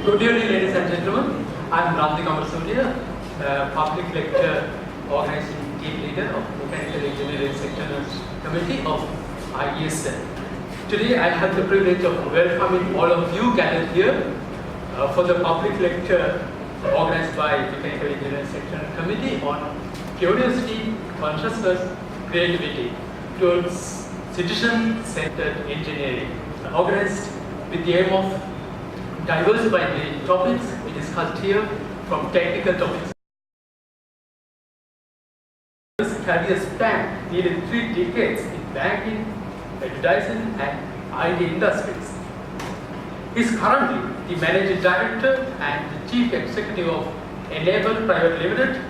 Good evening, ladies and gentlemen. I'm Randy Kamarasulia, public lecture organizing team leader of Mechanical Engineering Sectional Committee of IESL. Today, I have the privilege of welcoming all of you gathered here for the public lecture organized by Mechanical Engineering Sectional Committee on Curiosity, Consciousness, Creativity towards Citizen Centered Engineering, organized with the aim of diversifying the topics we discussed here from technical topics. His career span nearly 3 decades in banking, advertising, and IT industries. He is currently the managing director and the chief executive of Enable Private Limited.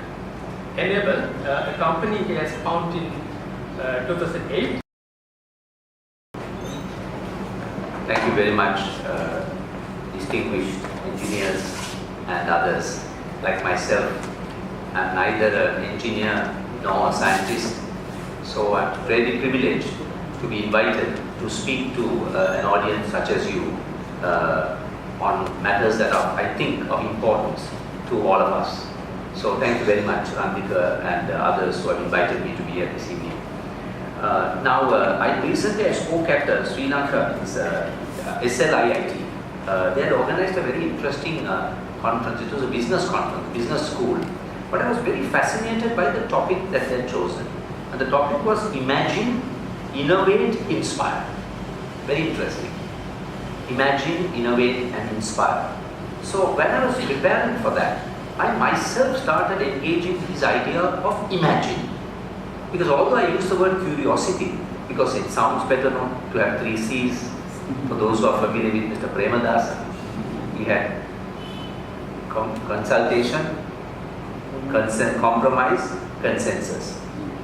Enable, a company he has founded in 2008. Thank you very much, distinguished engineers and others. Like myself, I'm neither an engineer nor a scientist, so I'm very privileged to be invited to speak to an audience such as you on matters that are, I think, of importance to all of us. So thank you very much, Randika and others who have invited me to be here this evening. I recently spoke at Sri Lanka's SLIIT. They had organized a very interesting conference. It was a business conference, business school. But I was very fascinated by the topic that they had chosen. And the topic was Imagine, Innovate, Inspire. Very interesting. Imagine, innovate, and inspire. So when I was preparing for that, I myself started engaging this idea of imagine. Because although I use the word curiosity, because it sounds better not to have 3 C's. For those who are familiar with Mr. Premadasa, we had consultation, compromise, consensus.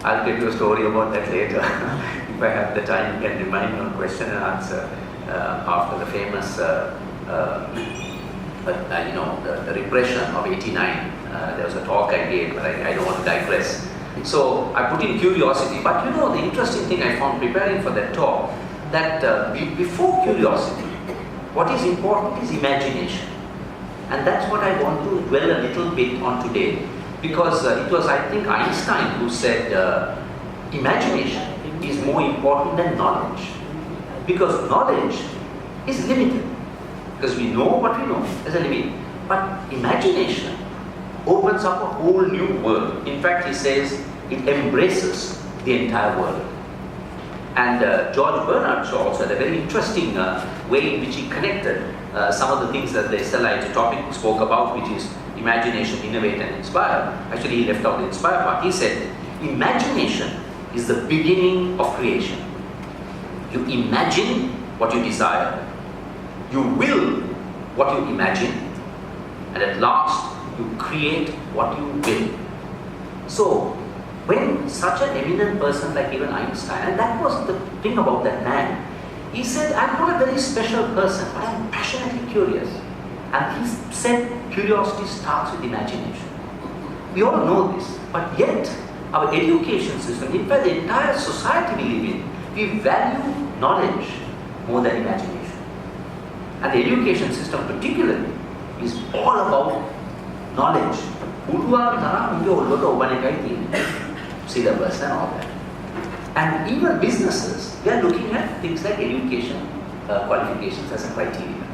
I'll get you a story about that later. If I have the time, you can remind me on question and answer after the famous, the repression of '89. There was a talk I gave, but I don't want to digress. So I put in curiosity, but the interesting thing I found preparing for that talk, that before curiosity, what is important is imagination. And that's what I want to dwell a little bit on today. Because it was, I think, Einstein who said imagination is more important than knowledge. Because knowledge is limited. Because we know what we know, there's a limit. But imagination opens up a whole new world. In fact, he says it embraces the entire world. And George Bernard Shaw also had a very interesting way in which he connected some of the things that the SLIIT topic spoke about, which is imagination, innovate, and inspire. Actually, he left out the inspire part. He said, imagination is the beginning of creation. You imagine what you desire. You will what you imagine. And at last, you create what you will. So, when such an eminent person like even Einstein, and that was the thing about that man, he said, I'm not a very special person, but I'm passionately curious. And he said, curiosity starts with imagination. We all know this, but yet our education system, in fact the entire society we live in, we value knowledge more than imagination. And the education system particularly is all about knowledge. Syllabus and all that. And even businesses, they are looking at things like education qualifications as a criteria.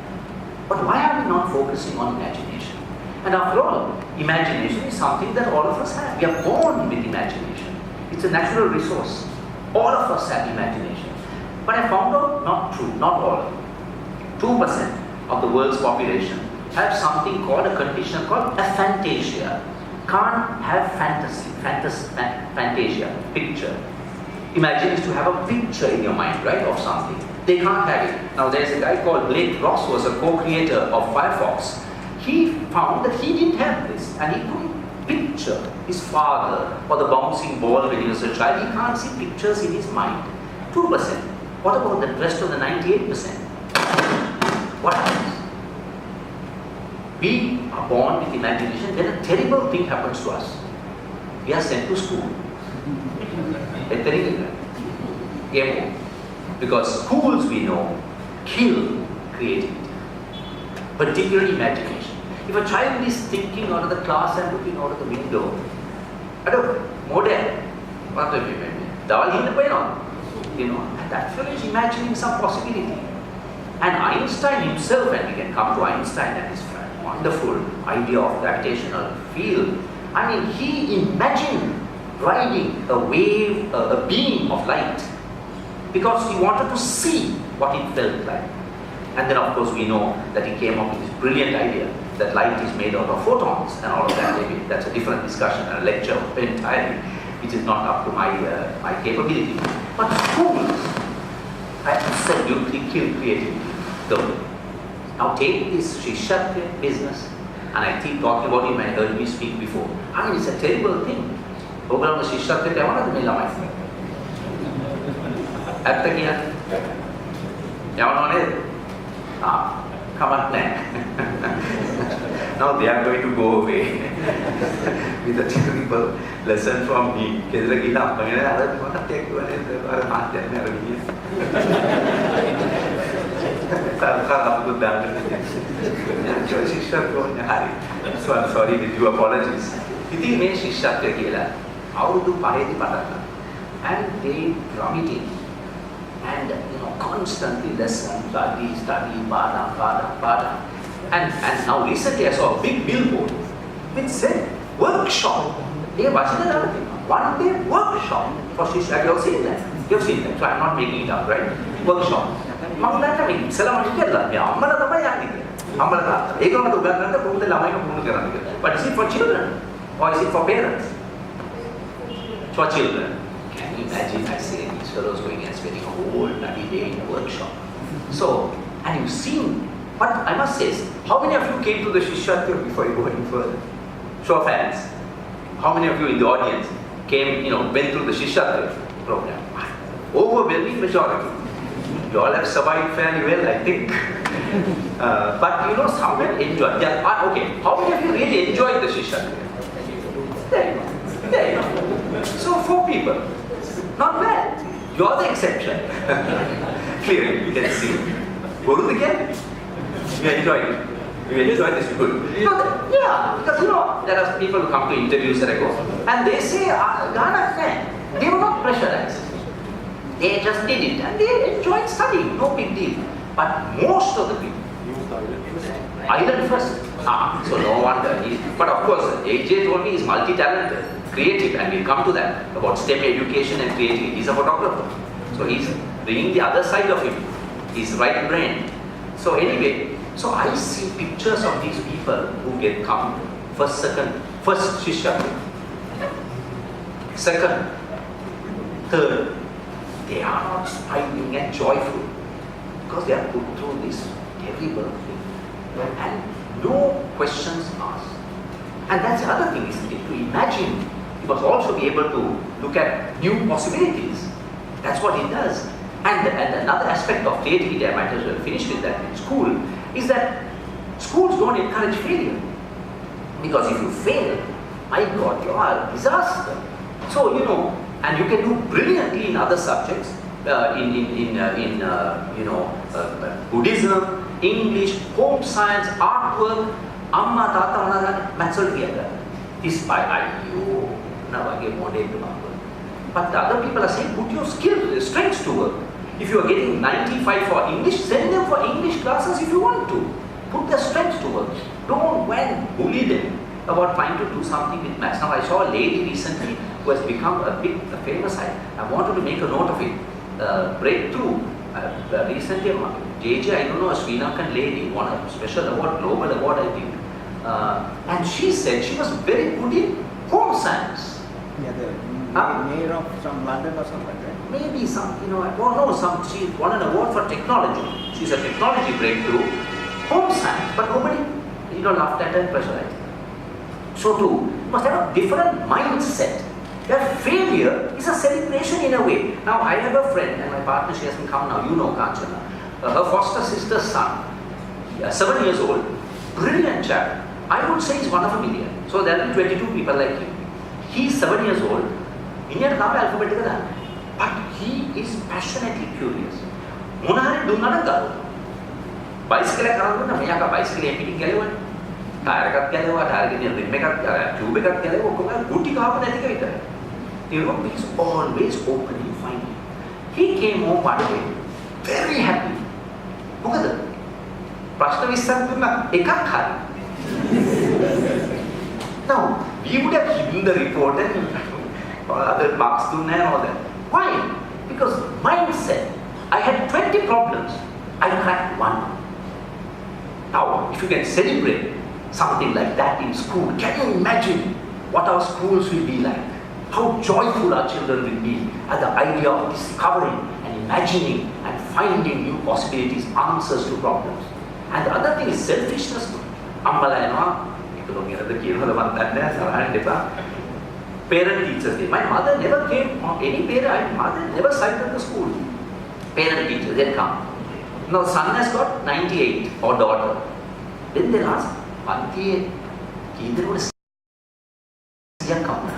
But why are we not focusing on imagination? And after all, imagination is something that all of us have. We are born with imagination. It's a natural resource. All of us have imagination. But I found out not true, not all. 2% of the world's population have something called a condition called aphantasia. Can't have fantasia, picture. Imagine is to have a picture in your mind, right, of something. They can't have it. Now there's a guy called Blake Ross who was a co-creator of Firefox. He found that he didn't have this and he couldn't picture his father or the bouncing ball when he was a child. He can't see pictures in his mind. 2%. What about the rest of the 98%? What happens? We are born with imagination, then a terrible thing happens to us. We are sent to school. Because schools we know kill creativity. particularly imagination. If a child is thinking out of the class and looking out of the window, I don't model, what do you mean? And that fellow is imagining some possibility. And Einstein himself, and we can come to Einstein and his wonderful idea of gravitational field. I mean, he imagined riding a wave, a beam of light, because he wanted to see what it felt like. And then of course we know that he came up with this brilliant idea that light is made out of photons and all of that. Maybe that's a different discussion, a lecture entirely, which is not up to my capability. But schools absolutely kill creativity. Though. Now take this Shishyattva business, and I keep talking about it when I heard me speak before. I mean, it's a terrible thing. Program Shishyattva yawanada me lamai. Atta kiyana. Yawanawa neda? Kamak naha. Now they are going to go away with a terrible lesson from me. Kedra gila apangena ara mata ekwane ara maatya me ara giniya. So I'm sorry with you, apologies. Iti me Shishyattva kiyala avrudu 5 padatna, and they drum it in, and constantly lesson, study, pada. And now recently I saw a big billboard which said workshop. One day workshop for Shishyattva. You have seen that? You have seen that. So I'm not making it up, right? Workshop. But is it for children or is it for parents? For children. Can you imagine, I say, these fellows going and spending a whole bloody day in a workshop? So, and you've seen, but I must say, how many of you came to the Shishyattva before you go any further? Show of hands. How many of you in the audience came, went through the Shishyattva program? Overwhelming majority. You all have survived fairly well, I think. But some have enjoyed. Okay, how many of you really enjoyed the Shishyattva? There you go. So 4 people. Not bad. You are the exception. Clearly, you can see. Guru again? You enjoyed it. You enjoyed this good. Yeah, because there are people who come to interviews that I go, and they say, Ghana fan. They were not pressurized. They just did it and they enjoyed studying, no big deal. But most of the people, island first. So no wonder. But of course, AJ told me he's multi-talented, creative, and we'll come to that about STEM education and creativity. He's a photographer. So he's bringing the other side of him, his right brain. So anyway, so I see pictures of these people who get come first Shishyattva, second, third. They are not smiling and joyful because they are put through this terrible thing and no questions asked. And that's the other thing, isn't it? To imagine, you must also be able to look at new possibilities. That's what it does. And another aspect of creativity, I might as well finish with that in school, is that schools don't encourage failure. Because if you fail, my God, you are a disaster. So, and you can do brilliantly in other subjects, Buddhism, English, home science, artwork, amma tata managana, maths this by IU, but the other people are saying, put your skills, strengths to work. If you are getting 95 for English, send them for English classes if you want to. Put their strengths to work. Don't go and bully them about trying to do something with maths. Now I saw a lady recently who has become a famous. I wanted to make a note of it. Breakthrough. Recently, JJ, I don't know, a Sri Lankan lady won a special award, global award, I think. And she said she was very good in home science. Yeah, the mayor of some London or something like that. Maybe some, she won an award for technology. She's a technology breakthrough, home science, but nobody, laughed at her and pressurized. So too, you must have a different mindset. Where failure is a celebration in a way. Now I have a friend, and my partner, she hasn't come now, Kanchana. Her foster sister's son, 7 years old, brilliant chap. I would say he's one of a million. So there are 22 people like him. He's 7 years old, Indian alphabetical, but he is passionately curious. බයිසිකලයක් කරන් දුන්නා මෙයාක බයිසිකලේ පිටින් ගැලෙවන්නේ. Tyre එකක් ගැලෙවුවා, tyre එකේ rim එකක්, tube එකක් ගැලෙවුවා, ඔක්කොම ගුටි ගහපු නැතික විතරයි. You know, he's always open, you find him. He came home one day, very happy. මොකද? ප්‍රශ්න 20ක් දුන්නා එකක් හරි. Now, we would have hidden the report and other marks dunna and all that. Why? Because mindset. I had 20 problems. I cracked one. Now, if you can celebrate something like that in school, can you imagine what our schools will be like? How joyful our children will be at the idea of discovering and imagining and finding new possibilities, answers to problems. And the other thing is selfishness. Ammala enawa economic කියනවද මන් දන්නේ නැහැ සරහන් දෙපා. Parent teachers day. My mother never came, any parent, my mother never cited the school. Parent teachers, they come. Now son has got 98 or daughter. Then they ask, Auntie, කීදරෝட සියක් කවුද?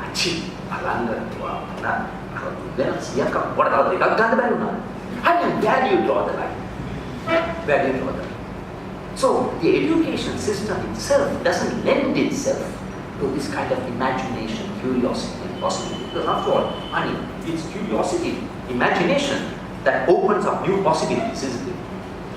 Achi, බලන්න වා දැන් සියක් කවුද? වඩා දෙකක් ගන්න බැරි වුණා. Honey, where do you draw the line? Where do you draw the line? So the education system itself doesn't lend itself to this kind of imagination, curiosity, and possibility. Because after all, honey, it's curiosity, imagination that opens up new possibilities, isn't it?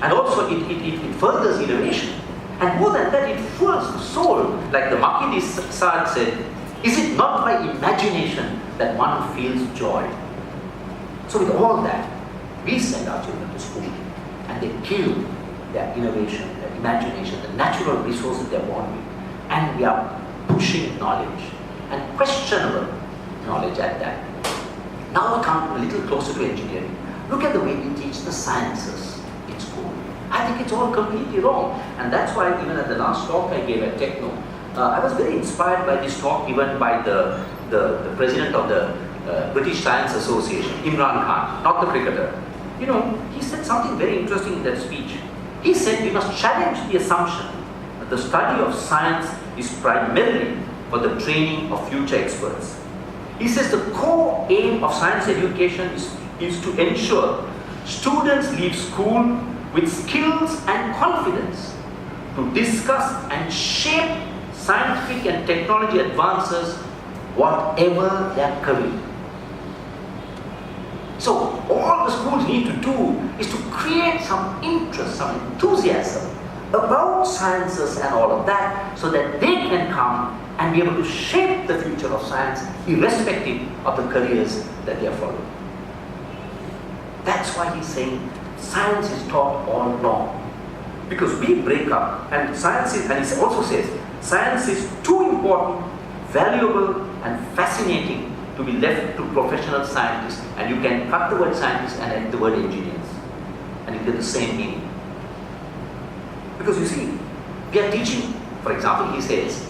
And also it furthers innovation. And more than that, it fuels the soul. Like the Makidi Sard said, is it not by imagination that one feels joy? So with all that, we send our children to school and they kill their innovation, their imagination, the natural resources they're born with. And we are pushing knowledge and questionable knowledge at that. Now we come a little closer to engineering. Look at the way we teach the sciences in school. I think it's all completely wrong. And that's why even at the last talk I gave at Techno, I was very inspired by this talk given by the president of the British Science Association, Imran Khan, not the cricketer. You know, he said something very interesting in that speech. He said we must challenge the assumption that the study of science is primarily for the training of future experts. He says the core aim of science education is to ensure students leave school with skills and confidence to discuss and shape scientific and technology advances whatever their career. So all the schools need to do is to create some interest, some enthusiasm about sciences and all of that so that they can come and be able to shape the future of science irrespective of the careers that they are following. That's why he's saying science is taught all wrong. Because we break up and science is, and he also says, science is too important, valuable and fascinating to be left to professional scientists. And you can cut the word scientists and add the word engineers. And you get the same meaning. Because you see, we are teaching, for example, he says,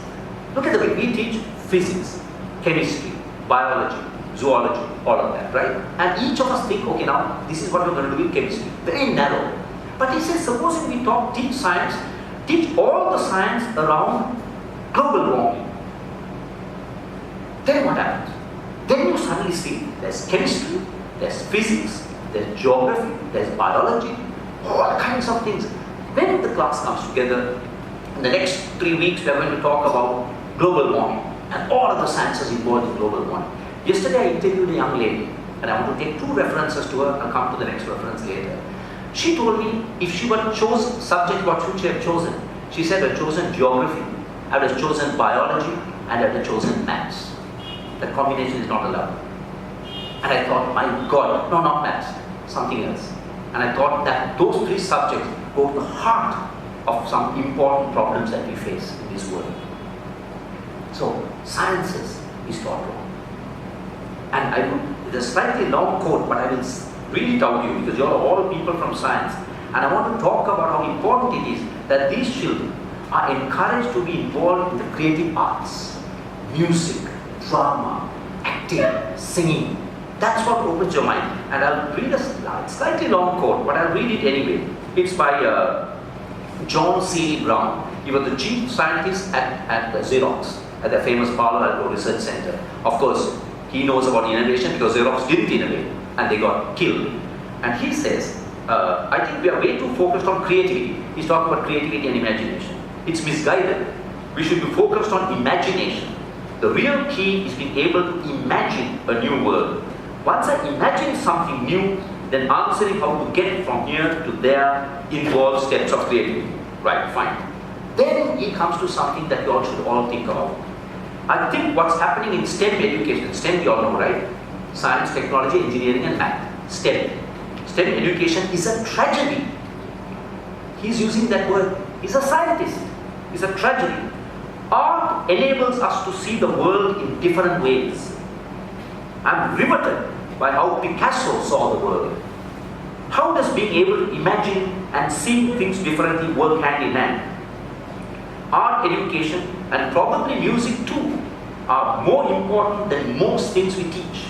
look at the way we teach physics, chemistry, biology, zoology, all of that, right? And each of us think, okay, now this is what we're going to do in chemistry. Very narrow. But he says, supposing we teach science, teach all the science around global warming. Then what happens? Then you suddenly see there's chemistry, there's physics, there's geography, there's biology, all kinds of things. When the class comes together, in the next 3 weeks we are going to talk about global warming and all of the sciences involved in global warming. Yesterday I interviewed a young lady and I want to take 2 references to her. I'll come to the next reference later. She told me if she were to choose subject what should she have chosen. She said I would have chosen geography, I would have chosen biology and I would have chosen maths. That combination is not allowed. And I thought, my God, no, not maths, something else. And I thought that those 3 subjects go to the heart of some important problems that we face in this world. So, sciences is taught wrong. And I would, it's a slightly long quote, but I will read it out to you because you're all people from science. And I want to talk about how important it is that these children are encouraged to be involved in the creative arts, music, drama, acting, singing. That's what opens your mind. And I'll read a slightly long quote, but I'll read it anyway. It's by John C. Brown. He was the chief scientist at Xerox, at the famous Palo Alto Research Center. Of course, he knows about innovation because Xerox didn't innovate and they got killed. And he says, I think we are way too focused on creativity. He's talking about creativity and imagination. It's misguided. We should be focused on imagination. The real key is being able to imagine a new world. Once I imagine something new, then answering how to get from here to there involves steps of creativity. Right, fine. Then he comes to something that you all should all think about. I think what's happening in STEM education, STEM you all know, right? Science, technology, engineering and math. STEM. STEM education is a tragedy. He's using that word. He's a scientist. It's a tragedy. Art enables us to see the world in different ways. I'm riveted by how Picasso saw the world. How does being able to imagine and see things differently work hand in hand? Art education and probably music too are more important than most things we teach.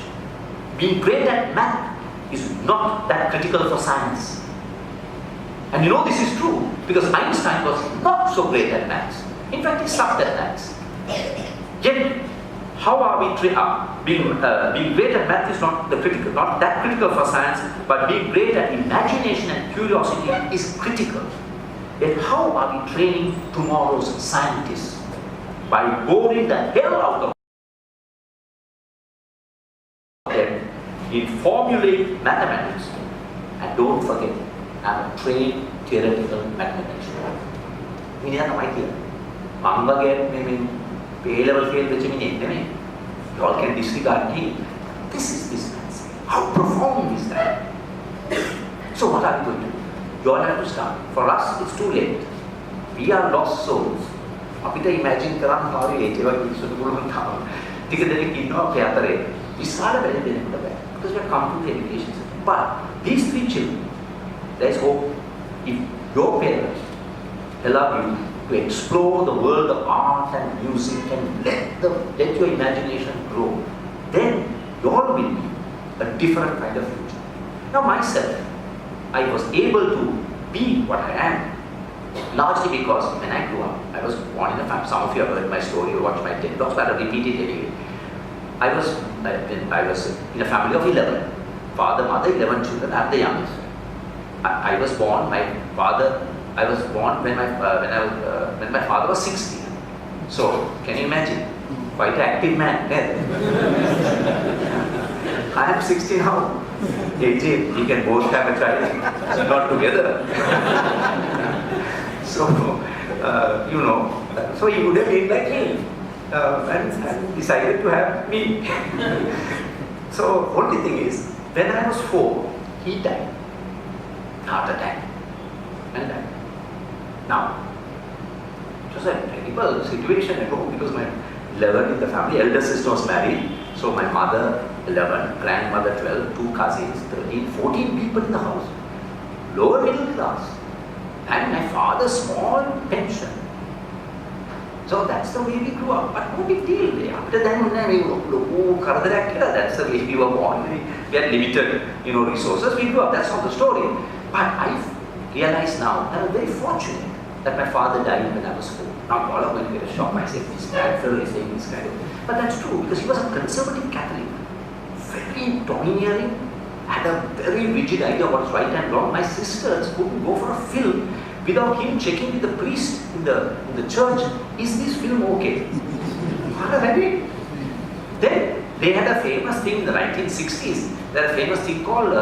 Being great at math is not that critical for science. And you know this is true because Einstein was not so great at maths. In fact, he sucked at maths. Yet, how are we being great at math is not that critical for science, but being great at imagination and curiosity is critical. Yet how are we training tomorrow's scientists? By boring the hell out of them in formulaic mathematics. And don't forget, I'm a trained theoretical mathematician. You all can disregard me. This is this man's. How profound is that? So what are we going to do? You all have to start. For us, it's too late. We are lost souls. අපිට imagine කරන්න හරි ඒකේ වගේ ඉස්සුතු පුළුවන් තමයි. ටික දෙනෙක් ඉන්නවා අපේ අතරේ. විශාල බැරි දෙනෙකුට බෑ. Because we have come to the education system. But these three children, there's hope. If your parents allow you to explore the world of art and music and let your imagination grow, then you all will be a different kind of future. Now myself, I was able to be what I am largely because when I grew up, I was born in a family. Some of you have heard my story or watched my TED talks, but I'll repeat it anyway. I was in a family of 11. Father, mother, 11 children. I'm the youngest. I was born when my father was 60. So, can you imagine? Quite an active man. I am 60 now. AJ, we can both have a child, not together. So, so he would have been like me and decided to have me. So, only thing is, when I was 4, he died. Heart attack. And died. Now, it was a terrible situation at home because my 11 in the family, elder sister was married. So my mother, 11, grandmother, 12, 2 cousins, 13, 14 people in the house. Lower middle class. And my father's small pension. So that's the way we grew up. But no big deal. After that, that's the way we were born. We had limited, resources. We grew up. That's not the story. But I realize now that I'm very fortunate that my father died when I was 4. Now, all of them get a shock. I say, this grandfather is saying this kind of. But that's true because he was a conservative Catholic, very domineering, had a very rigid idea of what's right and wrong. My sisters couldn't go for a film without him checking with the priest in the church, is this film okay? Then they had a famous thing in the 1960s. They had a famous thing called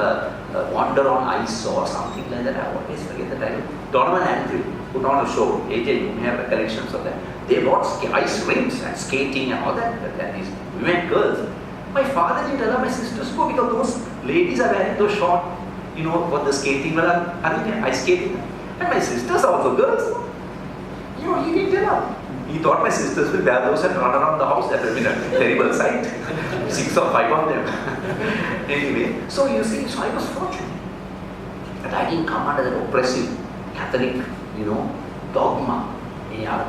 Wander on Ice or something like that. I always forget the title. Donovan Andrew put on a show. AJ, you may have recollections of that. They brought ice rinks and skating and all that. And these women, girls. My father didn't allow my sisters to go because those ladies are wearing those short, for the skating, ice skating. And my sisters, also girls, he didn't allow. He thought my sisters will wear those and run around the house. That would have been a terrible sight. 6 or 5 of them. Anyway, so you see, I was fortunate. But I didn't come under that oppressive Catholic, dogma. She had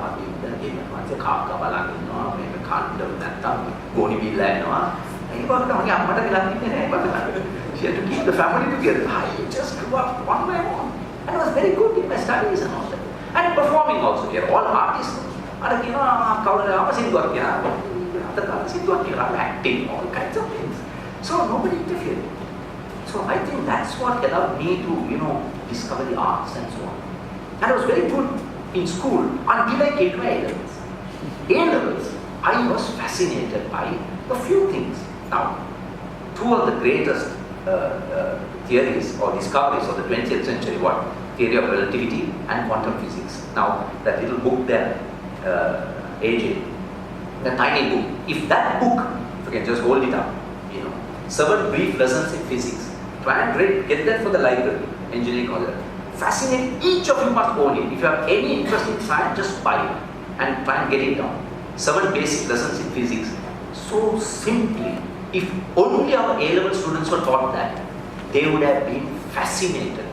to keep the family together. I just grew up one by one. And I was very good in my studies and all that. And performing also. We are all artists. I'm acting, all kinds of things. So nobody interfered. So So I think that's what allowed me to, discover the arts and so on. And I was very good in school until I came to my A-levels. A-levels, I was fascinated by a few things. Now, two of the greatest theories or discoveries of the 20th century were theory of relativity and quantum physics. Now, that little book there, AJ, the tiny book, if that book, if you can just hold it up, 7 brief lessons in physics, try and get that for the library, engineering college. Fascinating, each of you must own it. If you have any interest in science, just buy it and try and get it down. 7 basic lessons in physics. So simply, if only our A-level students were taught that, they would have been fascinated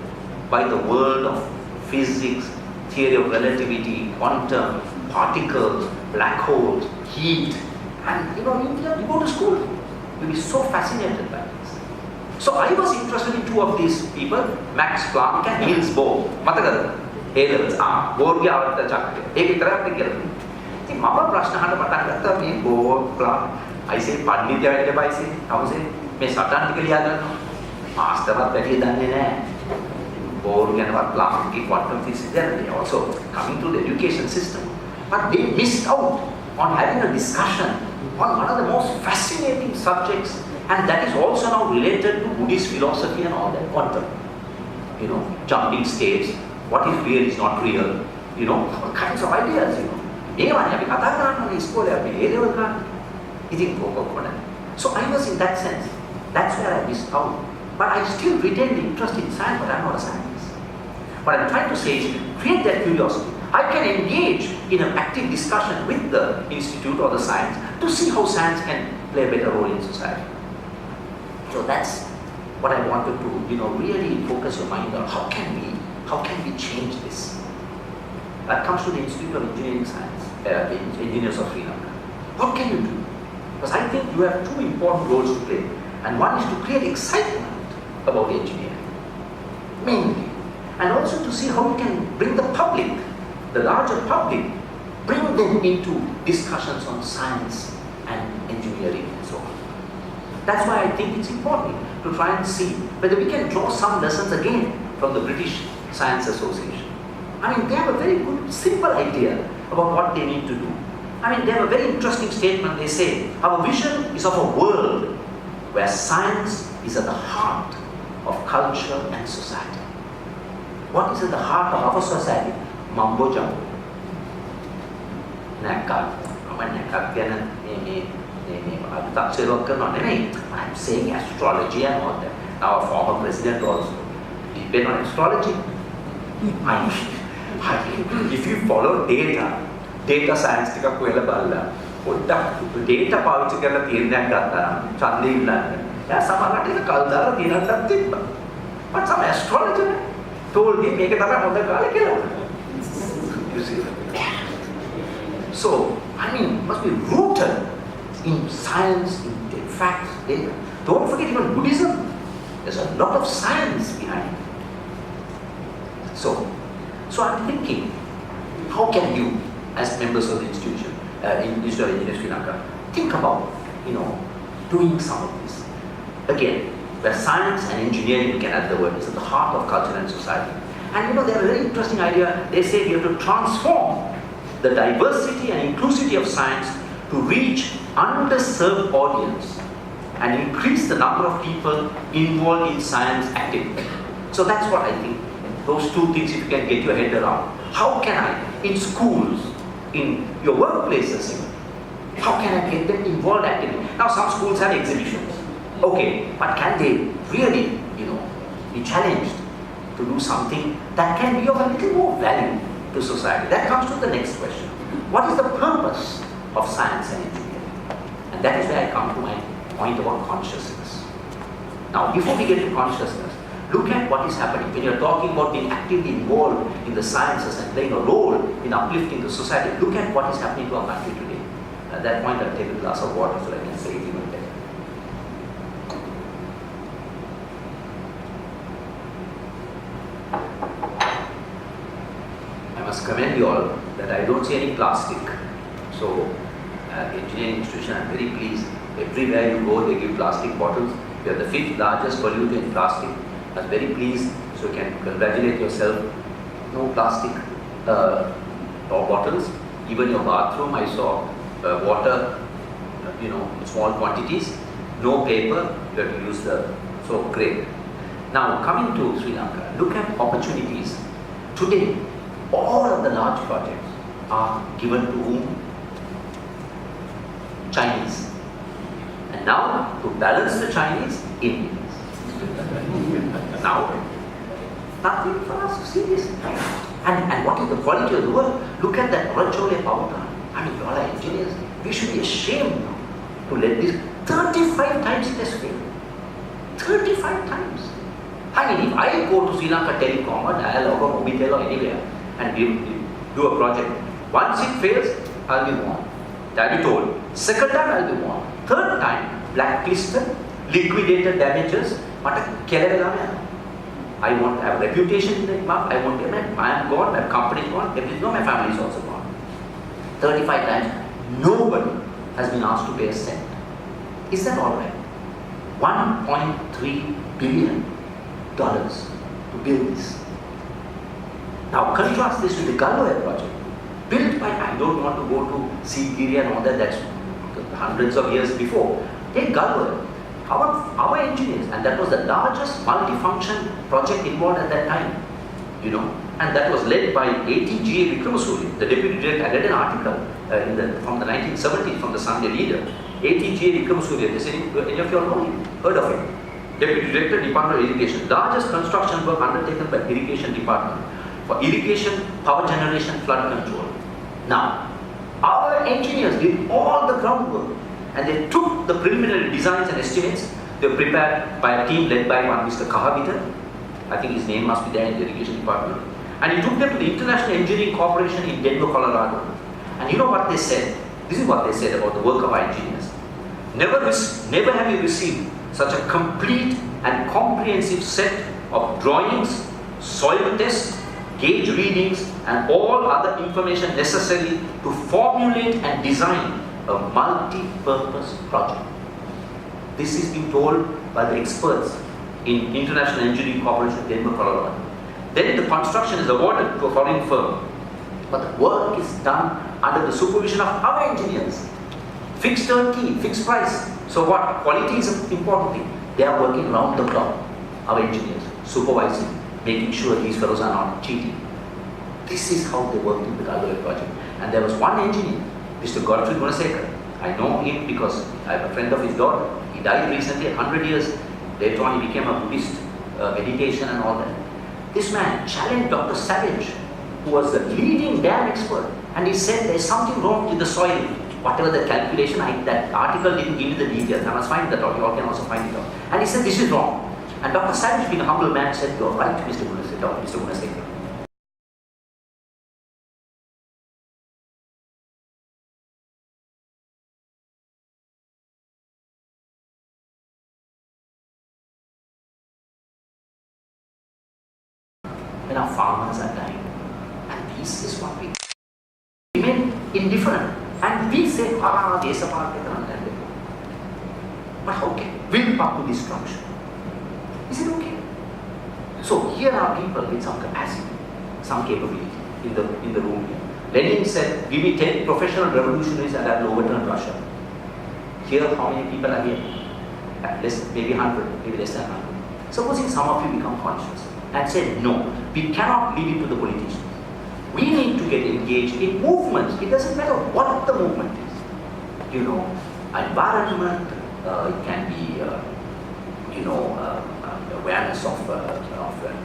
by the world of physics, theory of relativity, quantum, particles, black holes, heat, and you go to school, you'll be so fascinated by this. So I was interested in 2 of these people, Max Planck and Niels Bohr. Matakada? A-levels. Bohr ge avarta chakra. Ek itara apne kela. Thi mama prashna ahana patan gatta me Bohr, Planck. I say panditya welle ba I say. I say me satan tika liya ganna. Master wat baki danne naha. Bohr ganawat Planck ki quantum physics they are also coming through the education system. But they missed out on having a discussion on one of the most fascinating subjects, and that is also now related to Buddhist philosophy and all that, quantum. Jumping states, what is real is not real, all kinds of ideas, So I was in that sense, that's where I missed out. But I still retained interest in science, but I'm not a scientist. What I'm trying to say is, create that curiosity. I can engage in an active discussion with the institute or the science to see how science can play a better role in society. So that's what I wanted to, really focus your mind on. How can we change this? That comes to the Institute of Engineering Science, Engineers of Sri Lanka. What can you do? Because I think you have 2 important roles to play. And one is to create excitement about engineering, mainly. And also to see how you can bring the public, the larger public, bring them into discussions on science and engineering and so on. That's why I think it's important to try and see whether we can draw some lessons again from the British Science Association. They have a very good, simple idea about what they need to do. They have a very interesting statement. They say, our vision is of a world where science is at the heart of culture and society. What is at the heart of our society? Mambo jumbo. I'm saying astrology and all that. Now a former president also depend on astrology. If you follow data science, data pavichi karala tiyernayak gatta chande illanna. Samarata eka kaldara tiyanatta tibba. But some astrologer told me meke thamai honda kala kiyala. You see? So, must be rooted in science, in facts, data. Don't forget even Buddhism. There's a lot of science behind it. So I'm thinking, how can you, as members of the institution, Institute of Engineering Sri Lanka, think about, doing some of this. Again, where science and engineering, we can add the word, is at the heart of culture and society. And they have a very interesting idea. They say we have to transform the diversity and inclusivity of science to reach underserved audience and increase the number of people involved in science activity. So that's what I think. Those 2 things, if you can get your head around. How can I, in schools, in your workplaces, how can I get them involved actively? Now some schools have exhibitions. Okay, but can they really, be challenged to do something that can be of a little more value to society? That comes to the next question. What is the purpose of science and engineering? And that is where I come to my point about consciousness. Now, before we get to consciousness, look at what is happening. When you're talking about being actively involved in the sciences and playing a role in uplifting the society, look at what is happening to our country today. At that point, I'll take a glass of water so I can say it even better. I must commend you all that I don't see any plastic. So, the engineering institution, I'm very pleased. Everywhere you go, they give plastic bottles. You are the 5th largest polluter in plastic. I was very pleased, so you can congratulate yourself. No plastic or bottles. Even your bathroom, I saw water, in small quantities. No paper, you have to use so great. Now coming to Sri Lanka, look at opportunities. Today, all of the large projects are given to whom? Chinese. And now, to balance the Chinese, Indians. Now, nothing for us to see this. And what is the quality of the work? Look at that Rachole power plant. I mean, you all are engineers. We should be ashamed now to let this 35 times it has failed. 35 times. I mean, if I go to Sri Lanka Telecom or Dialog or Mobitel or anywhere and do a project, once it fails, I'll be warned. I'll be told. Second time, I'll be warned. Third time, blacklisted, liquidated damages. I want to have a reputation in that mark. I want to I am gone, my company is gone, everything, my family is also gone. 35 times, nobody has been asked to pay a cent. Is that all right? $1.3 billion to build this. Now contrast this with the Galway project, built by, I don't want to go to Sigiri and all that, that's hundreds of years before. Take Galway, our engineers, and that was the largest multifunction project involved at that time, and that was led by ATGA Vikramasuri, the deputy director. I read an article from the 1970s from the Sunday Leader. ATGA Vikramasuri, any of you all know him? Heard of him? Deputy Director, Department of Irrigation. Largest construction work undertaken by Irrigation Department for irrigation, power generation, flood control. Now, our engineers did all the groundwork and they took the preliminary designs and estimates. They were prepared by a team led by one Mr. Kahavita. I think his name must be there in the Irrigation Department. And he took them to the International Engineering Corporation in Denver, Colorado. And you know what they said? This is what they said about the work of our engineers. Never have you received such a complete and comprehensive set of drawings, soil tests, gauge readings, and all other information necessary to formulate and design a multi-purpose project. This is being told by the experts in International Engineering Corporation, Denver, Colorado. Then the construction is awarded to a foreign firm, but the work is done under the supervision of our engineers. Fixed turnkey, fixed price. So what? Quality is an important thing. They are working round the clock, our engineers, supervising, making sure these fellows are not cheating. This is how they worked in the Galway project. And there was one engineer, Mr. Godfrey Gunasekar. I know him because I am a friend of his daughter. He died recently, 100 years. Later on he became a Buddhist meditation and all that. This man challenged Dr. Savage, who was the leading dam expert, and he said there is something wrong with the soil. Whatever the calculation, that article didn't give me the details. I must find that out. You all can also find it out. And he said this is wrong. And Dr. Savage, being a humble man, said, "You are right, Mr. Gunasekar." When our farmers are dying, and this is what we remain indifferent, and we say, but how can we will up to destruction? Is it okay? So here are people with some capacity, some capability in the room here. Lenin said, give me 10 professional revolutionaries and I will overturn Russia. Here, how many people are here? Maybe 100, maybe less than 100. Supposing some of you become conscious and say, no, we cannot leave it to the politicians. We need to get engaged in movements. It doesn't matter what the movement is. Environment, it can be, awareness of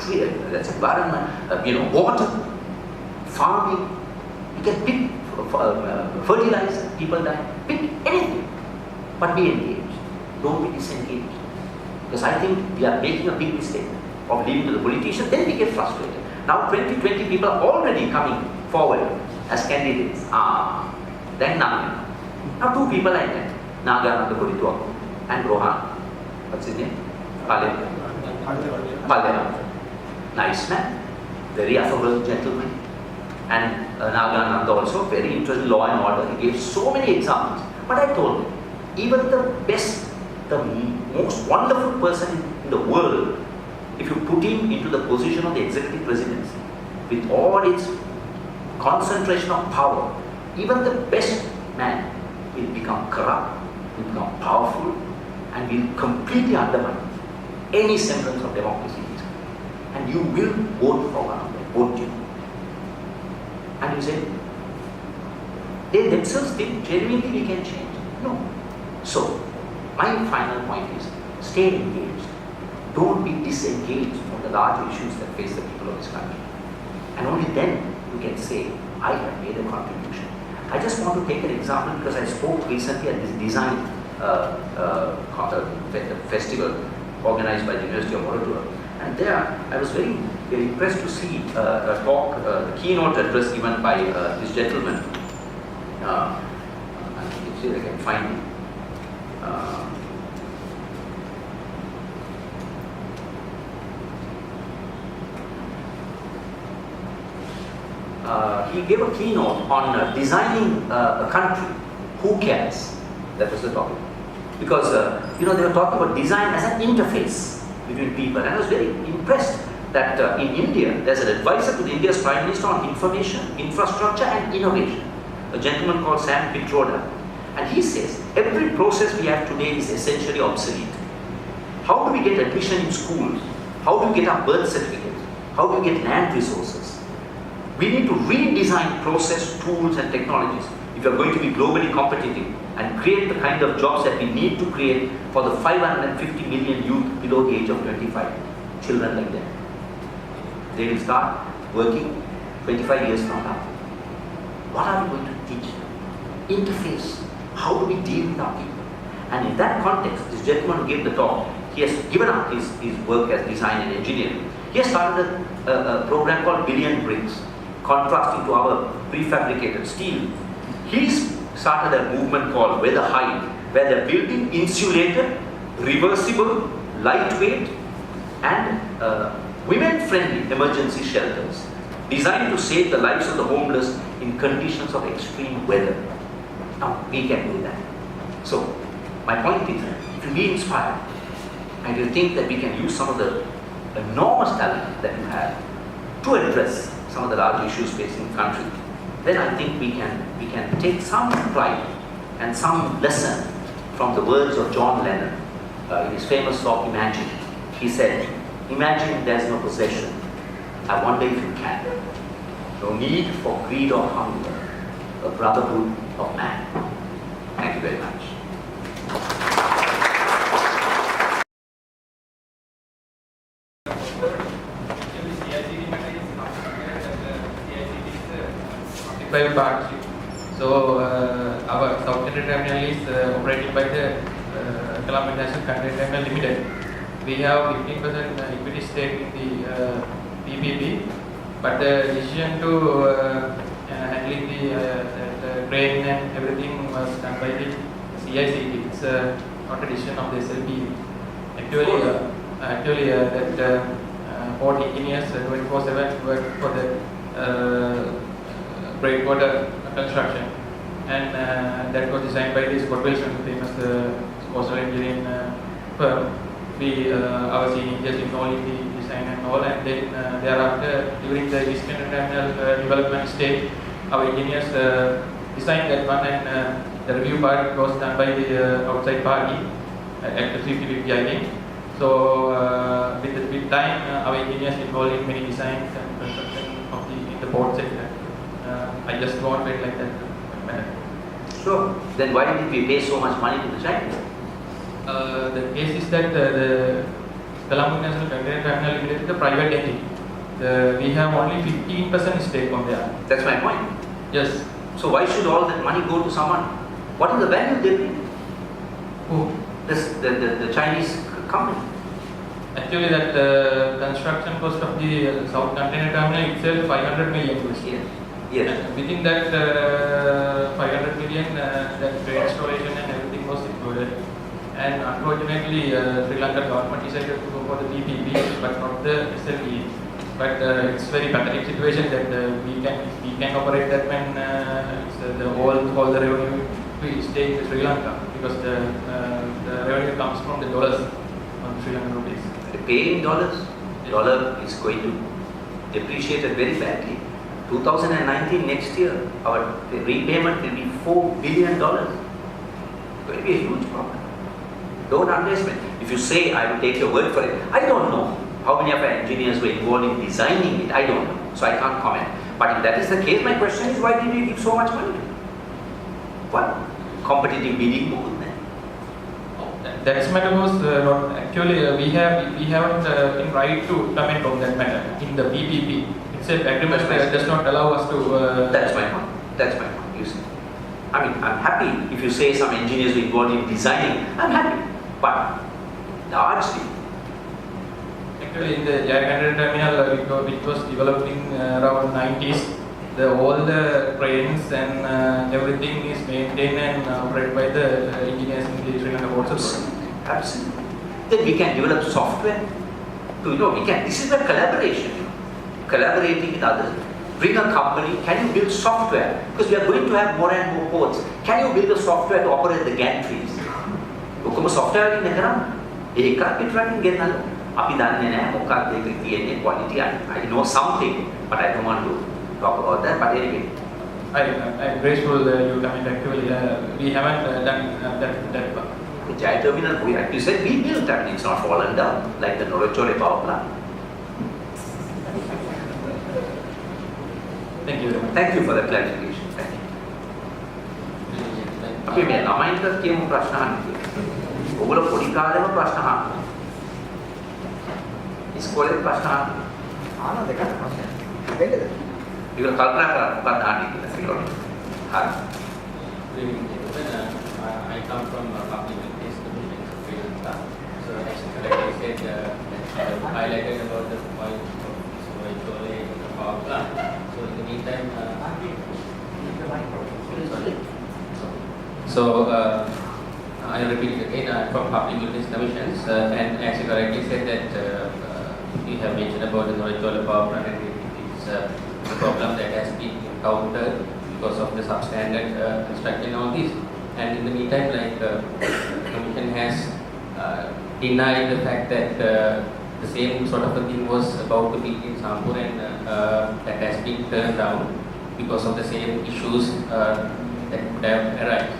tree, that's environment, water, farming. You can pick fertilizer, people die, pick anything, but be engaged. Don't be disengaged. Because I think we are making a big mistake of leaving to the politicians, then we get frustrated. Now 20 people are already coming forward as candidates. Then Naga. Now 2 people I met, Naga Nandapurituaku and Rohan. What's his name? Palderam. Nice man, very affable gentleman. And Naga Nanda also, very interested in law and order. He gave so many examples. But I told him, even the best the most wonderful person in the world, if you put him into the position of the executive presidency, with all its concentration of power, even the best man will become corrupt, will become powerful, and will completely undermine any semblance of democracy in this country. And you will vote for one of them, won't you? And you say, they themselves think genuinely we can change. No. So, my final point is, stay engaged. Don't be disengaged from the large issues that face the people of this country. And only then you can say, I have made a contribution. I just want to take an example because I spoke recently at this design festival organized by the University of Moratuwa. And there I was very, very impressed to see a talk, a keynote address given by this gentleman. Let's see if I can find it. He gave a keynote on designing a country. Who cares? That was the topic. Because they were talking about design as an interface between people, and I was very impressed that in India there's an advisor to the India's Prime Minister on information, infrastructure, and innovation, a gentleman called Sam Pitroda, and he says every process we have today is essentially obsolete. How do we get admission in schools? How do we get our birth certificates? How do we get land resources? We need to redesign process, tools, and technologies if we are going to be globally competitive and create the kind of jobs that we need to create for the 550 million youth below the age of 25, children like them. They will start working 25 years from now. What are we going to teach them? Interface. How do we deal with our people? And in that context, this gentleman who gave the talk, he has given up his work as design and engineering. He has started a program called Billion Bricks, contrasting to our prefabricated steel. He's started a movement called Weather Hide, where they're building insulated, reversible, lightweight, and women-friendly emergency shelters designed to save the lives of the homeless in conditions of extreme weather. Now, we can do that. So, my point is, if you be inspired, and you think that we can use some of the enormous talent that you have to address some of the large issues facing the country, then I think we can take some pride and some lesson from the words of John Lennon in his famous song Imagine. He said, imagine there's no possession. I wonder if you can. No need for greed or hunger. A brotherhood of man. Thank you very much. Partnership. So our South Centered Terminal is operated by the Colombo International Container Terminal Limited. We have 15% equity stake in the PPP, but the decision to handling the grain and everything was done by the CICT. It's not a decision of the SLP. Actually, that port engineers 24/7 work for the breakwater construction, and that was designed by this Scott Wilson, famous coastal engineering firm. Our senior engineers involved in the design and all, and then thereafter, during the Eastern Terminal development stage, our engineers designed that one, and the review part was done by the outside party at the 50/50, I think. So with time, our engineers involved in many designs and construction of the port sector. I just want it like that. Sure. Then why did we pay so much money to the Chinese? The case is that the Colombo International Container Terminal Limited is a private entity. We have only 15% stake on there. That's my point. Yes. So why should all that money go to someone? What is the value they bring? Who? The Chinese company. Actually, that construction cost of the South Container Terminal itself 500 million. Yes. Yes. And within that 500 million, that trade installation and everything was included. And unfortunately, Sri Lanka government decided to go for the PPP, but not the SLE. But it's very pathetic situation that we can operate that when all the revenue we stay in Sri Lanka. because the revenue comes from the dollars on Sri Lankan rupees. They pay in dollars. Dollar is going to depreciate very badly. 2019 next year, our repayment will be $4 billion. It will be a huge problem. Don't underestimate. If you say, I will take your word for it, I don't know how many of our engineers were involved in designing it. I don't know. So I can't comment. But if that is the case, my question is, why did you give so much money? What? Competitive bidding? That matter was not actually we haven't in right to comment on that matter in the PPP. It's an agreement that does not allow us to. That's my point. That's my point. You see, I mean, I'm happy if you say some engineers were involved in designing. I'm happy, but largely. Actually, in the Jayakantara terminal, which was developing around 90s, all the cranes and everything is maintained and operated by the engineers in the Sri Lanka Ports Authority. Absolutely. Then we can develop software to, we can, this is the collaboration, collaborating with others. Bring a company, can you build software? Because we are going to have more and more ports. Can you build a software to operate the gantries? ඔක්කොම software එකකින් කරන්නේ. ඒකත් පිටරටින් ගෙන්නලා. අපි දන්නේ නැහැ මොකක්ද ඒක තියෙන්නේ quality. I know something, but I don't want to talk about that. But anyway, I'm grateful you comment. Actually, we haven't done that part. the Jaya terminal, like you said, we built that. It's not fallen down like the Norachole power plant. Thank you very much. Thank you for the clarification. Thank you. අපි මේ ළමයින්ට කියමු ප්‍රශ්න අහන්න කියලා. ඔයගොල්ලෝ පොඩි කාලේම ප්‍රශ්න අහන්න. ඉස්කෝලේ ප්‍රශ්න අහන්න. ආන දෙකක් ප්‍රශ්න. දෙකද? ඒක කල්පනා කරලා මොකක්ද අහන්නේ කියලා. හරි. Good evening, gentlemen. I come from public education commission in Sri Lanka. So as you correctly said, that highlighted about the point of Curiocity and the power plant. So in the meantime, I repeat it again, from public utilities commissions, and as you correctly said that you have mentioned about the Curiocity power plant, and it's a problem that has been encountered because of the substandard construction and all this. And in the meantime, like the commission has denied the fact that the same sort of a thing was about to be in Sampur, and that has been turned down because of the same issues that could have arisen.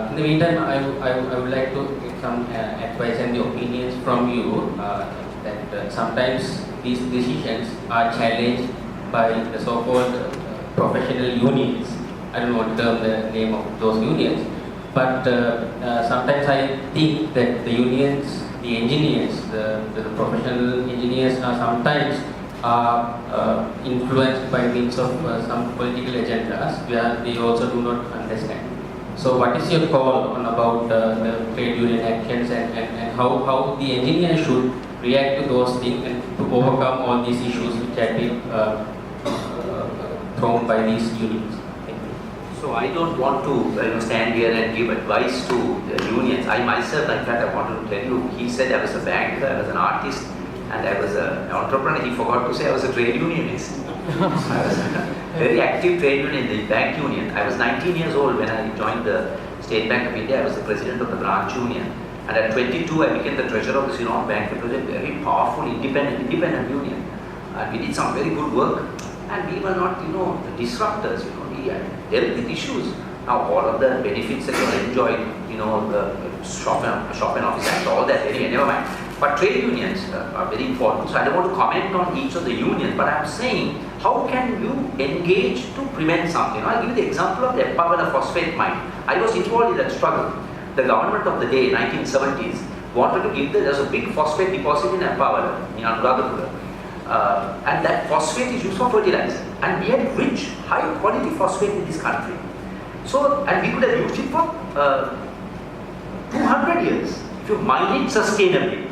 In the meantime, I would like to get some advice and the opinions from you that sometimes these decisions are challenged by the so-called professional unions. I don't want to term the name of those unions, but sometimes I think that the unions, the engineers, the professional engineers are sometimes influenced by means of some political agendas where they also do not understand. So what is your call on about the trade union actions and how the engineers should react to those things and to overcome all these issues which have been thrown by these unions? So I don't want to stand here and give advice to the unions. I myself, in fact, I wanted to tell you, he said I was a banker, I was an artist, and I was an entrepreneur. He forgot to say I was a trade unionist. I was a very active trade union in the bank union. I was 19 years old when I joined the State Bank of India. I was the president of the branch union. And at 22, I became the treasurer of the Ceylon Bank. It was a very powerful, independent union. And we did some very good work. And we were not, the disruptors. We dealt with issues. Now, all of the benefits that you enjoyed, the shop and office act, all that, anyway, never mind. But trade unions are very important. So I don't want to comment on each of the unions, but I'm saying, how can you engage to prevent something? I'll give you the example of the Epavala phosphate mine. I was involved in that struggle. The government of the day, 1970s, wanted to give there's a big phosphate deposit in Epavala, in Anuradhapura. And that phosphate is used for fertilizer. And we had rich, high quality phosphate in this country. So, and we could have used it for 200 years if you mine it sustainably.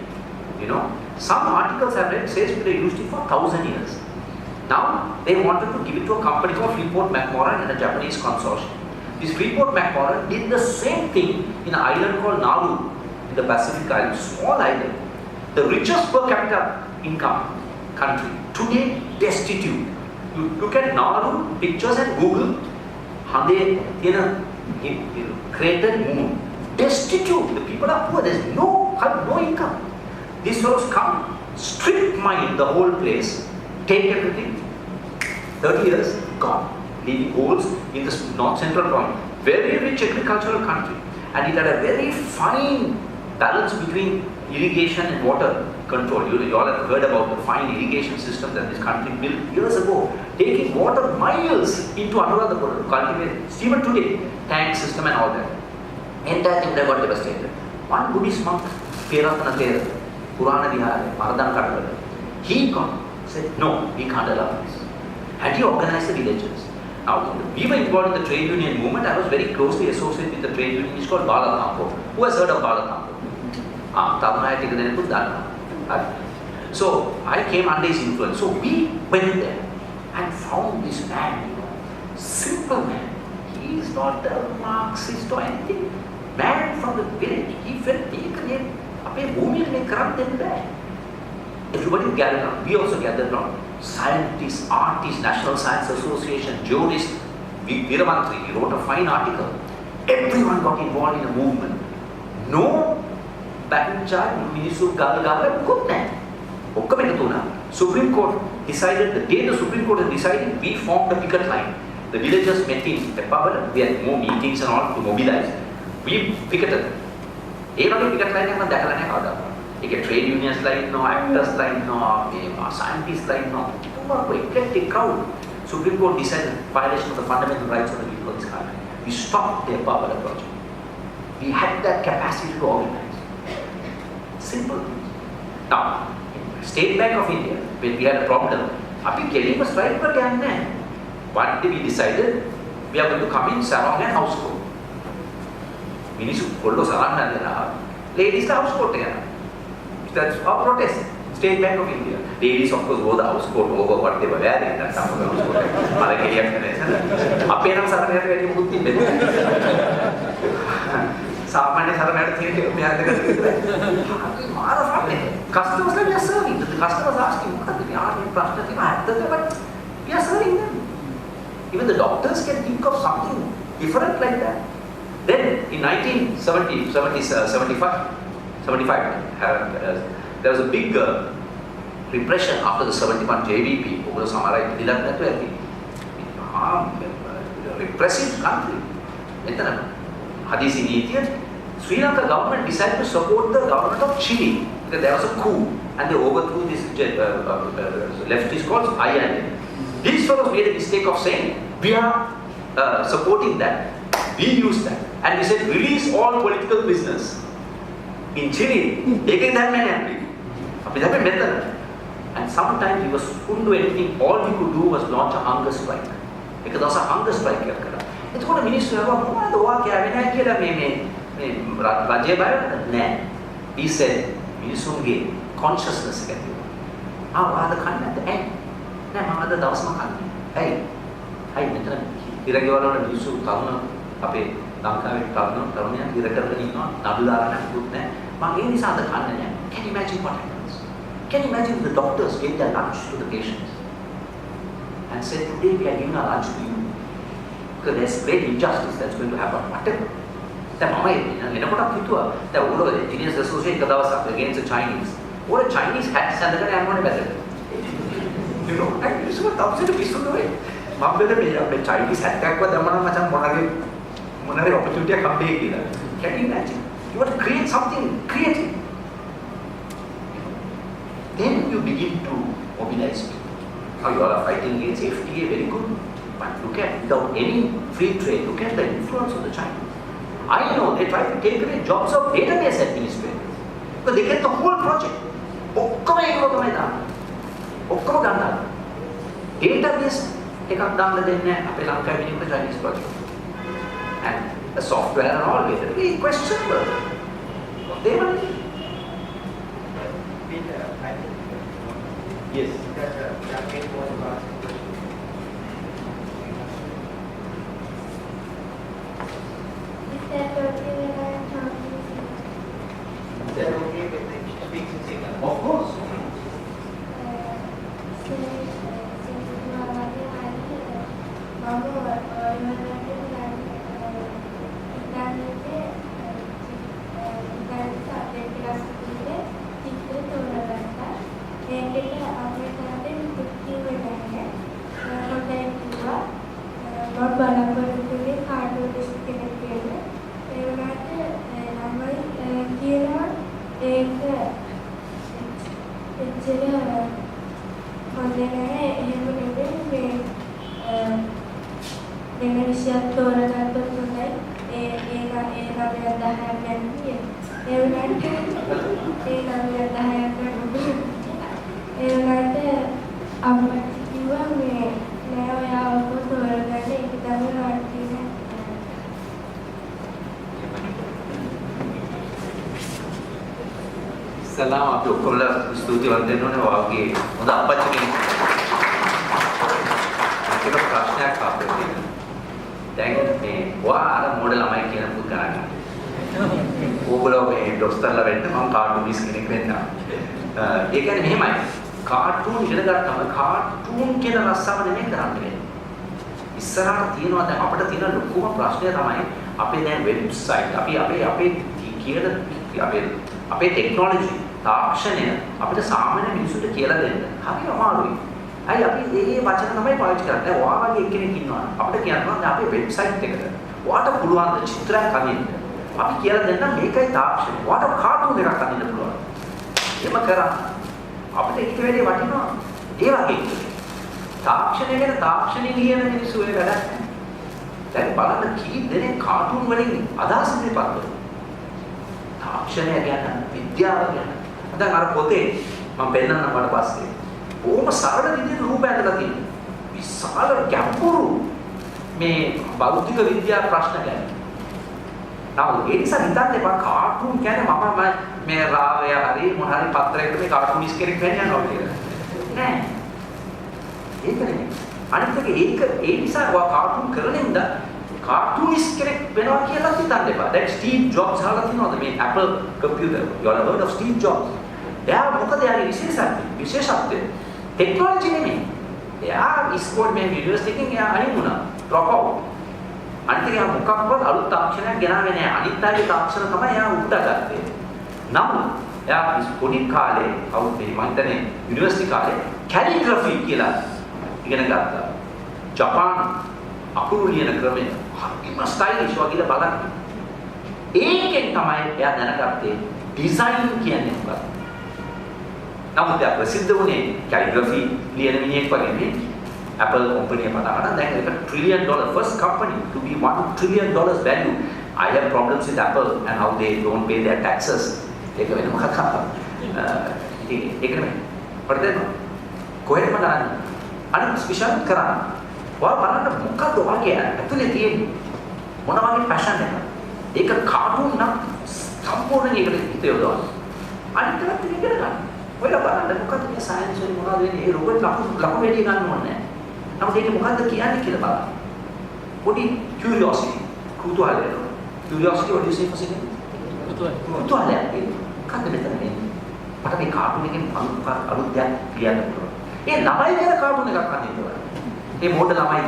Some articles I've read says we could have used it for 1,000 years. Now, they wanted to give it to a company called Freeport-McMoran and a Japanese consortium. This Freeport-McMoran did the same thing in an island called Nauru in the Pacific Island, small island. The richest per capita income country. Today, destitute. You look at Nauru pictures and Google, He created moon. Destitute. The people are poor. There's no income. These fellows come, strip mine the whole place, take everything. 30 years gone, leaving holes in the north central point. Very rich agricultural country, and it had a very fine balance between irrigation and water control. You all have heard about the fine irrigation system that this country built years ago, taking water miles into Anuradhapura, cultivate. Even today, tank system and all that. Entire thing got devastated. One Buddhist monk, Peratana Thera, Purana Vihara, Maradan Kadavada, he said, no, we can't allow this. And he organized the villages. Now, we were involved in the trade union movement. I was very closely associated with the trade union. It's called Bala Thampo. Who has heard of Bala Thampo? So I came under his influence. So we went there and found this man, simple man. He is not a Marxist or anything. Man from the village. He felt everybody gathered around. We also gathered around. Scientists, artists, National Science Association, jurists, Viramantri, he wrote a fine article. Everyone got involved in a movement. No Batinchai, Minisu, Gala, good man. Supreme Court decided, the day the Supreme Court had decided, we formed a picket line. The villagers met in Peppavala, we had more meetings and all to mobilize. We picketed. Picket line, you get trade unions like no, actors like no, scientists like no. Eclectic crowd. Supreme Court decided violation of the fundamental rights of the people of this country. We stopped their Babala project. We had that capacity to organize. Simple. Now, State Bank of India, when we had a problem, we was right for one day we decided we are going to come in Sarong and house court. We need to follow Sarong and ladies the house court together. That's our protest. State Bank of India. Ladies, of course, go the house coat over what they were wearing. That's how the house coat. Customers that we are serving. The customers asking, but we are serving them. Even the doctors can think of something different like that. Then in 1975, there was a big repression after the 71 JVP. Repressive country. Sri Lanka government decided to support the government of Chile because there was a coup and they overthrew this leftist called INA. These fellows made a mistake of saying, we are supporting that. We use that. And we said, release all political prisoners. In Chile, and sometimes we couldn't do anything. All we could do was launch a hunger strike. Because there was a hunger strike. It's called a minister. He said, Minister consciousness. Can you imagine what happens? Can you imagine the doctors gave their lunch to the patients and said, today we are giving our lunch to you because there's great injustice that's going to happen. Whatever. The Engineers Association against the Chinese. What a Chinese hats and the you know, and this was upset to be so away. Chinese hat opportunity can you imagine? You want to create something creative. Then you begin to mobilize people. Now you all are fighting against FTA, very good. But look at, without any free trade, look at the influence of the Chinese. I know they try to take away jobs of database administrators. But they get the whole project. Database, take up down the Chinese project. And the software and all, very questionable. They were. Yes. Is that okay when I am talking? Is that okay with the speaking signal? Of course. හොඳ නැහැ. එහෙම නෙමෙයි මේ වෙන විෂයක් තෝරගත්තොත් හොඳයි. ඒ 9 10ක් නැතිය. ඒ වුණාට ඒ 9 10ක් නැතිය. ඒ වුණාට අපිට කිව්වා මේ නෑ ඔයා ඔක තෝරගන්න ඒක තමයි වටින්නේ. සලාම අපි ඔක්කොම ස්තුතිවන්ත වෙන්න ඕනේ වාගේ හොඳ අපච්චි කෙනෙක්. ඒක ප්‍රශ්නයක් අපිට. දැන් මේ වාර මොඩල් ළමයි කියන පුත් කරන්නේ. ඕගොල්ලෝ මේ ඩොක්ටර්ලා වෙන්න මම කාටුනිස් කෙනෙක් වෙන්න. ඒ කියන්නේ මෙහෙමයි. කාටුන් ඉගෙන ගන්නම කාටුන් කියන රස්සාව නෙමෙයි කරන්නේ. ඉස්සරහට තියෙනවා දැන් අපිට තියෙන ලොකුම ප්‍රශ්නය තමයි අපේ දැන් වෙබ්සයිට් අපේ කියන අපේ ටෙක්නොලොජි තාක්ෂණය අපිට සාමාන්‍ය මිනිසුන්ට කියලා දෙන්න හරි අමාරුයි. අයි අපි මේ වචන තමයි පාවිච්චි කරන්නේ. දැන් ඔයා වගේ එක්කෙනෙක් ඉන්නවා. අපිට කියනවා දැන් අපේ වෙබ්සයිට් එකට ඔයාට පුළුවන් ද චිත්‍රයක් අඳින්න. අපි කියලා දෙන්න මේකයි තාක්ෂණය. ඔයාට කාටුන් එකක් අඳින්න පුළුවන්. එහෙම කරා අපිට ඒක වැඩි වටිනවා. ඒ වගේ තාක්ෂණය ගැන තාක්ෂණය කියන මිනිස්සු ඒ වැඩක් නැහැ. දැන් බලන්න කී දෙනෙක් කාටුන් වලින් අදහස් ඉදිරිපත් කරනවා. තාක්ෂණය ගැන විද්‍යාව ගැන. දැන් අර පොතේ මම පෙන්නන්න මට පස්සේ ඕම සරල විදිහට රූප ඇඳලා තියෙනවා. විශාල ගැඹුරු මේ භෞතික විද්‍යා ප්‍රශ්න ගැන. නමුත් ඒ නිසා හිතන්න එපා කාටුන් කියන්නේ මම මේ රාවය හරි මොන හරි පත්‍රයකට මේ කාටුනිස් කෙනෙක් වෙන්න යනවා කියලා. නෑ. ඒක නෙමෙයි. අනිත් එක ඒ නිසා ඔයා කාටුන් කරන්නේ කාටුනිස් කෙනෙක් වෙනවා කියලා හිතන්න එපා. දැන් ස්ටීව් ජොබ්ස් හරලා තියනවාද මේ Apple computer? You all heard of Steve Jobs? එයා මොකද යාගේ විශේෂත්වය? ටෙක්නොලොජි නෙමෙයි. එයා ඉස්කෝලේ මේ යුනිවර්සිටි එකෙන් එයා අයින් වුණා. drop out. අනිත් එක මොකක්වත් අලුත් තාක්ෂණයක් ගෙනාවේ නෑ. අනිත් අයගේ තාක්ෂණ තමයි එයා උත්සාහගත්තේ. නමුත් එයා පොඩි කාලේ අවුරුදු මම හිතන්නේ යුනිවර්සිටි කාලේ කැලිග්‍රැෆි කියලා ඉගෙන ගත්තා. ජපාන් අකුරු ලියන ක්‍රමය හරිම ස්ටයිලිෂ් වගේ බලන්න. ඒකෙන් තමයි එයා දැනගත්තේ ඩිසයින් කියන්නේ මොකක්ද. නමුත් එයා ප්‍රසිද්ධ වුණේ කැලිග්‍රැෆි ලියන මිනිහෙක් වගේ නෙමෙයි. Apple company එක පටන් ගන්න දැන් ඒක $1 trillion first company to be $1 trillion value. I have problems with Apple and how they don't pay their taxes. ඒක වෙනම කතාවක්. ඒක නෙමෙයි. පරිදෙන්න කොහෙද බලන්න. අනිත් ස්පෙෂල් කරන්න. ඔයා බලන්න මොකක්ද ඔයගේ ඇතුලේ තියෙන්නේ මොන වගේ පැෂන් එකක්ද? ඒක කාටුන් නම් සම්පූර්ණයෙන් ඒකට හිත යොදවන්න. අනිත් ඒවාත් ඉගෙන ගන්න. ඔයලා බලන්න මොකක්ද මේ සයන්ස් වලින් මොනවද වෙන්නේ? ඒ රොබෝට් ලකුණු වැඩි ගන්න ඕනේ නැහැ. නමුත් ඒක මොකක්ද කියන්නේ කියලා බලන්න. පොඩි curiosity කුතුහලය. Curiosity what do you say for second? කුතුහලය. මොකක්ද මෙතන වෙන්නේ? මට මේ කාටුන් එකෙන් අලුත් දෙයක් කියන්න පුළුවන්. ඒ ළමයි කියන කාටුන් එකක් අඳින්න ඕනේ. ඒ මොඩ ළමයි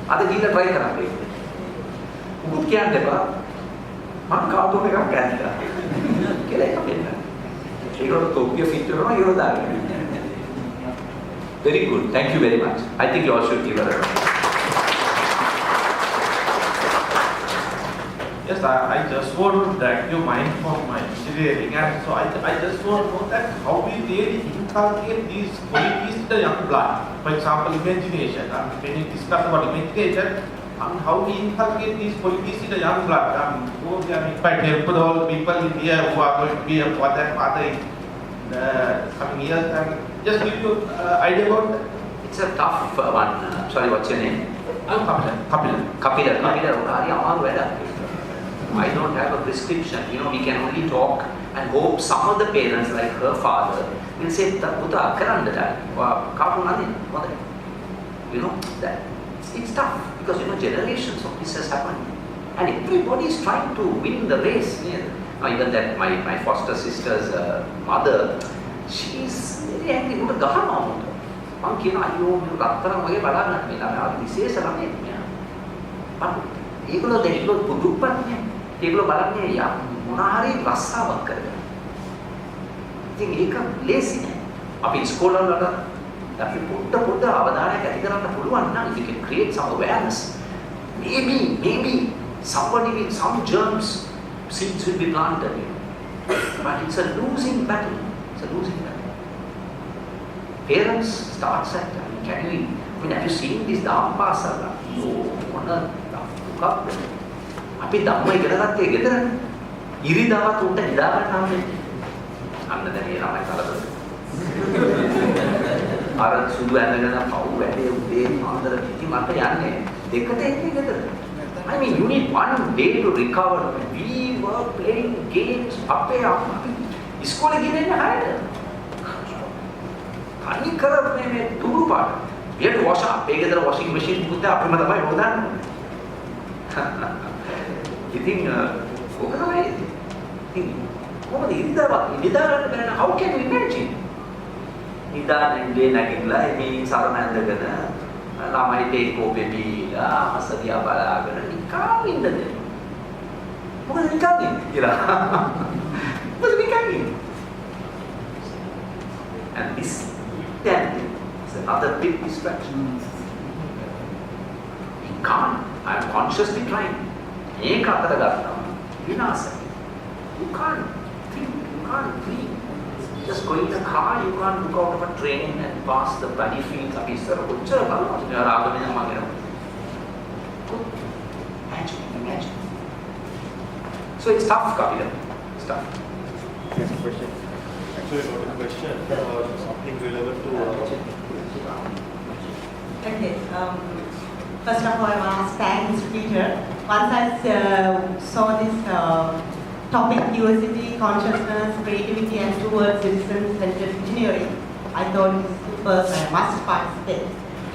අද ගිහින් try කරන්න. උත් කියන්න එපා. මම කාටුන් එකක් ගන්නවා. කියලා එක දෙන්න. ඒකට තොප්පිය ෆිට කරනවා ඒකට දාන්න. Very good. Thank you very much. I think you all should give her a round. Yes, I just want to drag your mind from my engineering, and so I just want to know that how we really inculcate these qualities in the young blood. For example, imagination. When you discuss about imagination, how we inculcate these qualities in the young blood. If I help all people in here who are going to be a father and mother in coming years, and just give you idea about that. It's a tough one. Sorry, what's your name? Kapila. I don't have a prescription. You know, we can only talk and hope some of the parents, like her father, will say, "Puta, karanda, you know that it's tough because you know generations of this has happened, and everybody is trying to win the race. Now, even that my foster sister's mother, she's very angry. What a gahama! I'm saying, "Ayo, you rattara mage balana me na විශේෂ ළමයෙක් මෙයා." but ඒගොල්ලෝ දෙහිලෝ පුදුප්පන්නේ. ඒගොල්ලෝ බලන්නේ යා මොන හරි රස්සාවක් කරගෙන. ඉතින් ඒක ලේසි නෑ. අපි ඉස්කෝලේ වල අපි පොඩ අවධානයක් ඇති කරන්න පුළුවන් නම් if you can create some awareness, maybe somebody with some germs seeds will be planted. But it's a losing battle. parents starts at, have you seen this Dham Pasala? Oh, what a Dham. අපි ධම්ම ඉගෙන ගත්තේ ගෙදරනේ. ඉරිදාවත් උන්ට නිදා ගන්න හම්බෙන්නේ. අන්න දැන් මේ ළමයි කලබල. අර සුදු ඇඳගෙන පව් වැඩේ උදේ මාතර කිති මට යන්නේ. දෙකට එන්නේ ගෙදර. I mean, you need one day to recover. We were playing games අපේ අම්මා. ඉස්කෝලේ ගිහින් එන්නේ හරියට. අනි කරන්නේ මේ දුරු පාඩ. We had to wash අපේ ගෙදර washing machine පුතේ අපිම තමයි හොදන්නේ. ඉතින් කොහොමද කොහොමද ඉරිදාවට බැලන how can you imagine? ඉදානෙන්ගේ නැගිටලා මේ සරණ ඇඳගෙන ළමයිට කෝපේ බීලා අසදියා බලාගෙන නිකන් ඉන්නද මොකද නිකන් ඉන්නේ කියලා මොකද නිකන් ඉන්නේ and this then is another big distraction. You can't. I'm consciously trying. ඒක අතර ගන්නවා විනාශයි. You can't think, you can't dream. Just go in the car, you can't look out of a train and pass the bloody fields. අපි ඉස්සර කොච්චර බලනවද මේ රාගමෙන් මම imagine. So it's tough, Kapila. It's tough. Yes, question. Actually, got a question. Something relevant to. Okay. First of all, I want to thank Mr. Peter. Once I saw this topic, Curiosity, consciousness, creativity, and towards Citizen Centered Engineering, I thought this was I must participate.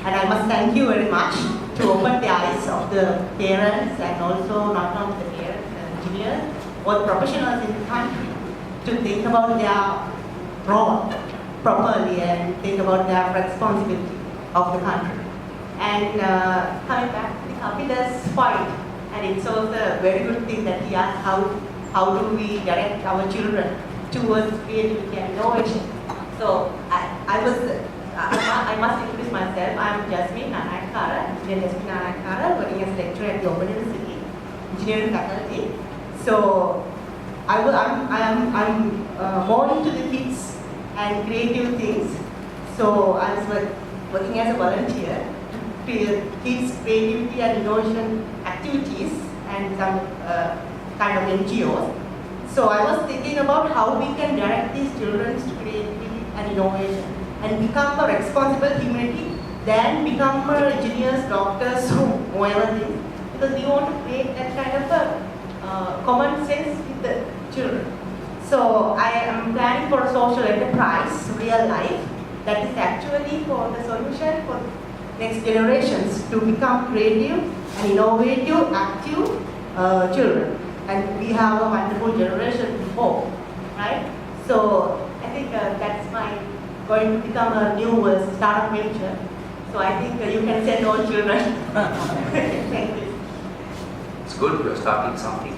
And I must thank you very much to open the eyes of the parents and also not only the parents and engineers, but professionals in the country to think about their role properly and think about their responsibility of the country. And coming back to the Kapila's point, and it's also a very good thing that he asked how do we direct our children towards creativity and innovation. So I must introduce myself. I'm Jasmine Nanakara, Engineer Jasmine Nanakara, working as lecturer at the Open University, engineering faculty. So I'm more into the kids and creative things. So I was working as a volunteer. Kids creativity and innovation activities and some kind of NGOs. So I was thinking about how we can direct these children to creativity and innovation and become a responsible humanity, then become engineers, doctors, whoever things, because we want to create that kind of a common sense with the children. So I am planning for a social enterprise, real life, that is actually for the solution for next generations to become creative and innovative, active children. And we have a wonderful generation before, right? So I think that's going to become a new startup venture. So I think you can send all children. Thank you. It's good, you're starting something.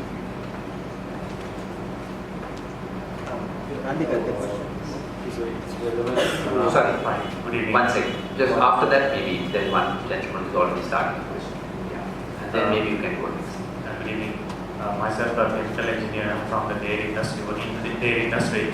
Randy got the question. Sorry, Fine. Good evening. one second. Just after that, maybe then one gentleman is already starting the question. Yeah. And then maybe you can go next. Good evening. Myself, a chemical engineer from the dairy industry, working in the dairy industry.